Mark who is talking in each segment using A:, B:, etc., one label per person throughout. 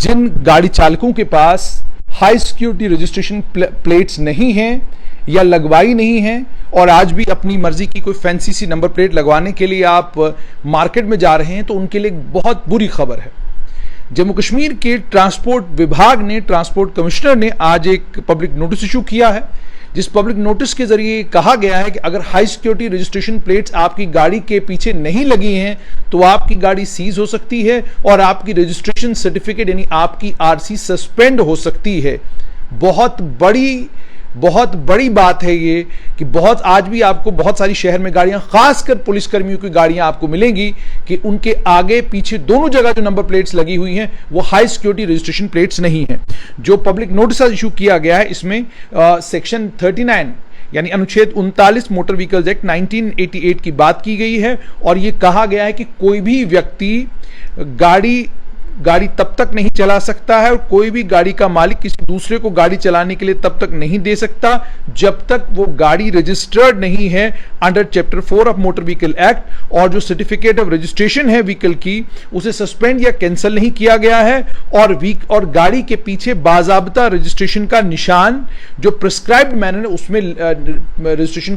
A: जिन गाड़ी चालकों के पास हाई सिक्योरिटी रजिस्ट्रेशन प्लेट्स नहीं हैं या लगवाई नहीं हैं और आज भी अपनी मर्जी की कोई फैंसी सी नंबर प्लेट लगवाने के लिए आप मार्केट में जा रहे हैं, तो उनके लिए बहुत बुरी खबर है। जम्मू कश्मीर के ट्रांसपोर्ट विभाग ने, ट्रांसपोर्ट कमिश्नर ने आज एक पब्लिक नोटिस इशू किया है, जिस पब्लिक नोटिस के जरिए कहा गया है कि अगर हाई सिक्योरिटी रजिस्ट्रेशन प्लेट्स आपकी गाड़ी के पीछे नहीं लगी हैं तो आपकी गाड़ी सीज हो सकती है और आपकी रजिस्ट्रेशन सर्टिफिकेट यानी आपकी आरसी सस्पेंड हो सकती है। बहुत बड़ी बात है ये कि आज भी आपको बहुत सारी शहर में गाड़ियां, खासकर पुलिसकर्मियों की गाड़ियां आपको मिलेंगी कि उनके आगे पीछे दोनों जगह जो नंबर प्लेट्स लगी हुई हैं वो हाई सिक्योरिटी रजिस्ट्रेशन प्लेट्स नहीं है। जो पब्लिक नोटिस इशू किया गया है इसमें सेक्शन 39 यानी अनुच्छेद 39 मोटर व्हीकल्स एक्ट 1988 की बात की गई है और यह कहा गया है कि कोई भी व्यक्ति गाड़ी तब तक नहीं चला सकता है और कोई भी गाड़ी का मालिक किसी दूसरे को गाड़ी चलाने के लिए तब तक नहीं दे सकता जब तक वो गाड़ी रजिस्टर्ड नहीं है under chapter 4 of motor vehicle act, और जो सर्टिफिकेट ऑफ रजिस्ट्रेशन है व्हीकल की उसे सस्पेंड या कैंसिल नहीं किया गया है और गाड़ी के पीछे बाजाबता रजिस्ट्रेशन का निशान जो प्रिस्क्राइब्ड मैनर है उसमें रजिस्ट्रेशन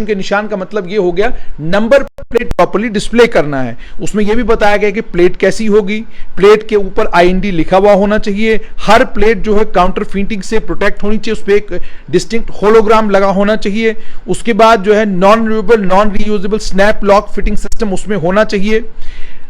A: के निशान का मतलब ये हो गया नंबर प्लेट प्रॉपर्ली डिस्प्ले करना है। उसमें यह भी बताया गया कि प्लेट कैसी होगी, प्लेट के ऊपर आईएनडी लिखा हुआ होना चाहिए, हर प्लेट जो है काउंटर फीटिंग से प्रोटेक्ट होनी चाहिए, उस पर एक डिस्टिंक्ट होलोग्राम लगा होना चाहिए। उसके बाद जो है non reusable non reusable snap lock fitting system उसमें होना चाहिए।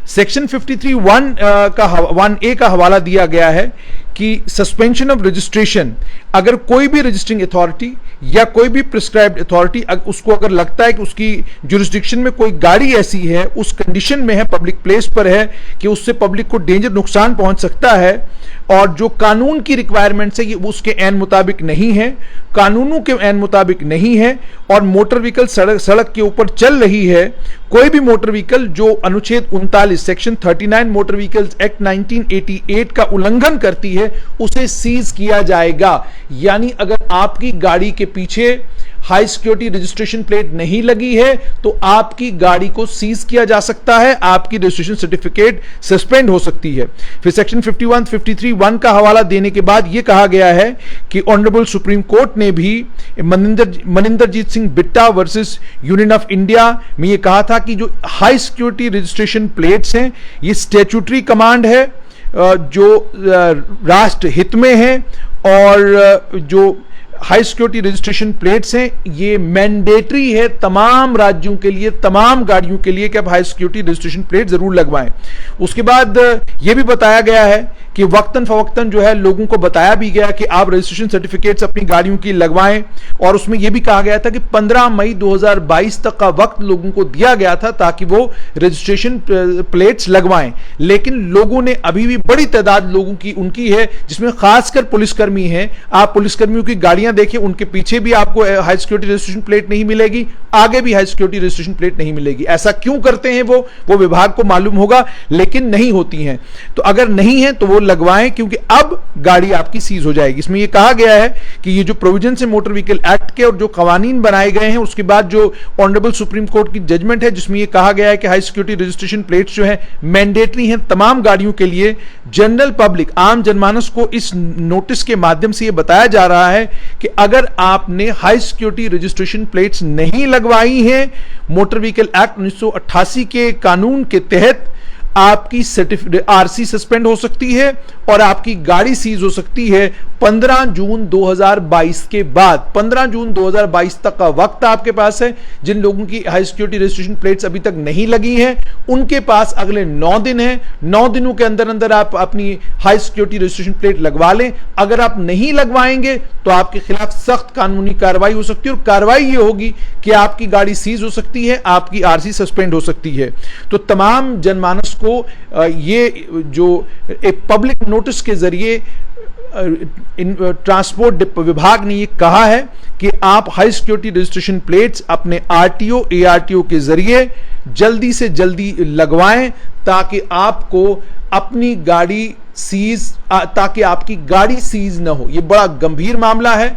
A: सेक्शन 1A का हवाला दिया गया है कि सस्पेंशन ऑफ रजिस्ट्रेशन, अगर कोई भी रजिस्टरिंग अथॉरिटी या कोई भी प्रिस्क्राइब्ड अथॉरिटी उसको अगर लगता है कि उसकी जुरिस्डिक्शन में कोई गाड़ी ऐसी है, उस कंडीशन में है, पब्लिक प्लेस पर है कि उससे पब्लिक को डेंजर नुकसान पहुंच सकता है और जो कानून की रिक्वायरमेंट्स है ये उसके ऐन मुताबिक नहीं है, कानूनों के ऐन मुताबिक नहीं है और मोटर व्हीकल सड़क के ऊपर चल रही है, कोई भी मोटर व्हीकल जो अनुच्छेद 39 सेक्शन 39 मोटर व्हीकल्स एक्ट 1988 का उल्लंघन करती है उसे सीज किया जाएगा। यानी अगर आपकी गाड़ी के पीछे हाई सिक्योरिटी रजिस्ट्रेशन प्लेट नहीं लगी है तो आपकी गाड़ी को सीज किया जा सकता है, आपकी रजिस्ट्रेशन सर्टिफिकेट सस्पेंड हो सकती है। फिर सेक्शन 51-53(1) का हवाला देने के बाद यह कहा गया है कि ऑनरेबल सुप्रीम कोर्ट ने भी Maninderjeet Singh Bitta versus union of India में यह कहा था कि जो हाई सिक्योरिटी रजिस्ट्रेशन प्लेट्स हैं ये स्टैट्यूटरी कमांड है जो राष्ट्र हित में है और जो हाई सिक्योरिटी रजिस्ट्रेशन प्लेट्स हैं ये मैंडेटरी है तमाम राज्यों के लिए, तमाम गाड़ियों के लिए कि आप हाई सिक्योरिटी रजिस्ट्रेशन प्लेट जरूर लगवाएं। उसके बाद यह भी बताया गया है कि वक्तन फवक्तन जो है लोगों को बताया भी गया कि आप रजिस्ट्रेशन सर्टिफिकेट्स अपनी गाड़ियों की लगवाएं और उसमें यह भी कहा गया था कि 15 मई 2022 तक का वक्त लोगों को दिया गया था ताकि वो रजिस्ट्रेशन प्लेट्स लगवाएं। लेकिन लोगों ने अभी भी बड़ी तादाद लोगों की उनकी है जिसमें खासकर पुलिसकर्मी हैं। आप पुलिसकर्मियों की गाड़ियां देखिए, उनके पीछे भी आपको हाई सिक्योरिटी रजिस्ट्रेशन प्लेट नहीं मिलेगी, आगे भी हाई सिक्योरिटी रजिस्ट्रेशन प्लेट नहीं मिलेगी। ऐसा क्यों करते हैं वो विभाग को मालूम होगा, लेकिन नहीं होती हैं। तो अगर नहीं है तो वो लगवाएं क्योंकि अब गाड़ी आपकी सीज हो जाएगी। इसमें यह कहा गया है कि ये जो प्रोविजन है मोटर व्हीकल एक्ट के और जो कवानीन बनाए गए हैं उसके बाद जो ऑनरेबल सुप्रीम कोर्ट की जजमेंट है जिसमें यह कहा गया है कि हाई सिक्योरिटी रजिस्ट्रेशन प्लेट्स जो है मैंडेटरी हैं तमाम गाड़ियों के लिए। जनरल पब्लिक, आम जनमानस को इस नोटिस के माध्यम से यह बताया जा रहा है कि अगर आपने हाई सिक्योरिटी रजिस्ट्रेशन प्लेट्स नहीं लगवाई हैं, मोटर व्हीकल एक्ट 1988 के कानून के तहत आपकी आरसी सस्पेंड हो सकती है और आपकी गाड़ी सीज हो सकती है 15 जून 2022 के बाद। 15 जून 2022 तक का वक्त आपके पास है। जिन लोगों की हाई सिक्योरिटी रजिस्ट्रेशन प्लेट्स अभी तक नहीं लगी हैं उनके पास अगले 9 दिन हैं। 9 दिनों के अंदर अंदर आप अपनी हाई सिक्योरिटी रजिस्ट्रेशन प्लेट लगवा लें। अगर आप नहीं लगवाएंगे तो आपके खिलाफ सख्त कानूनी कार्रवाई हो सकती है और कार्रवाई ये होगी कि आपकी गाड़ी सीज हो सकती है, आपकी आरसी सस्पेंड हो सकती है। तो तमाम जनमानस को ये जो एक पब्लिक नोटिस के जरिए ट्रांसपोर्ट विभाग ने यह कहा है कि आप हाई सिक्योरिटी रजिस्ट्रेशन प्लेट्स अपने आरटीओ एआरटीओ के जरिए जल्दी से जल्दी लगवाएं ताकि आपको अपनी गाड़ी ताकि आपकी गाड़ी सीज ना हो। यह बड़ा गंभीर मामला है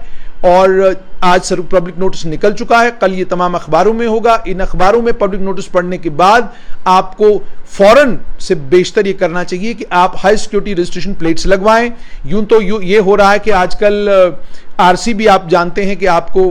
A: और आज सर पब्लिक नोटिस निकल चुका है, कल ये तमाम अखबारों में होगा। इन अखबारों में पब्लिक नोटिस पढ़ने के बाद आपको फौरन से बेशतर ये करना चाहिए कि आप हाई सिक्योरिटी रजिस्ट्रेशन प्लेट्स लगवाएं। यूं तो ये हो रहा है कि आजकल आरसी भी आप जानते हैं कि आपको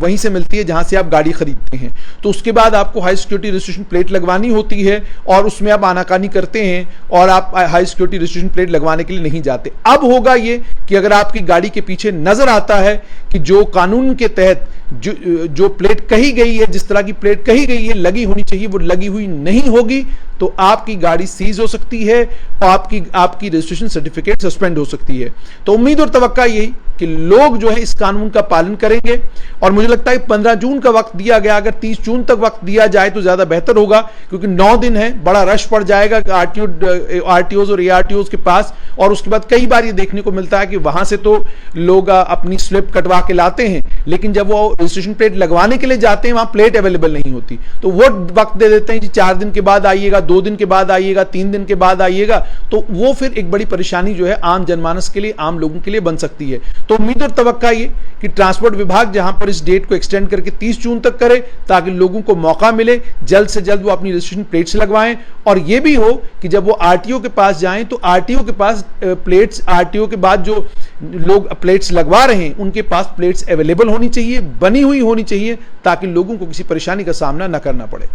A: वहीं से मिलती है जहां से आप गाड़ी खरीदते हैं, तो उसके बाद आपको हाई सिक्योरिटी रजिस्ट्रेशन प्लेट लगवानी होती है और उसमें आप आनाकानी करते हैं और आप हाई सिक्योरिटी रजिस्ट्रेशन प्लेट लगवाने के लिए नहीं जाते। अब होगा ये कि अगर आपकी गाड़ी के पीछे नजर आता है कि जो कानून के तहत जो प्लेट कही गई है, जिस तरह की प्लेट कही गई है लगी होनी चाहिए, वो लगी हुई नहीं होगी, तो आपकी गाड़ी सीज हो सकती है और आपकी रजिस्ट्रेशन सर्टिफिकेट सस्पेंड हो सकती है। तो उम्मीद और तवक्का यही कि लोग जो है इस कानून का पालन करेंगे और मुझे लगता है 15 जून का वक्त दिया गया, अगर 30 जून तक वक्त दिया जाए तो ज्यादा बेहतर होगा, क्योंकि 9 दिन है, बड़ा रश पड़ जाएगा आरटीओज और एआरटीओज के पास। और उसके बाद कई बार ये देखने को मिलता है कि वहां से तो लोग अपनी स्लिप कटवा के लाते हैं, लेकिन जब वो रजिस्ट्रेशन प्लेट लगवाने के लिए जाते हैं वहां प्लेट अवेलेबल नहीं होती, तो वो वक्त दे देते हैं कि 4 दिन के बाद आइएगा, 2 दिन के बाद आइएगा, 3 दिन के बाद आइएगा। तो वो फिर एक बड़ी परेशानी जो है आम जनमानस के लिए, आम लोगों के लिए बन सकती है। तो उम्मीद और तवक्का ये कि ट्रांसपोर्ट विभाग जहां पर इस डेट को एक्सटेंड करके 30 जून तक करे, ताकि लोगों को मौका मिले जल्द से जल्द वो अपनी रजिस्ट्रेशन प्लेट्स लगवाएं। और ये भी हो कि जब वो आरटीओ के पास जाएं तो आरटीओ के पास प्लेट्स, आरटीओ के बाद जो लोग प्लेट्स लगवा रहे हैं उनके पास प्लेट्स अवेलेबल होनी चाहिए, बनी हुई होनी चाहिए, ताकि लोगों को किसी परेशानी का सामना न करना पड़े।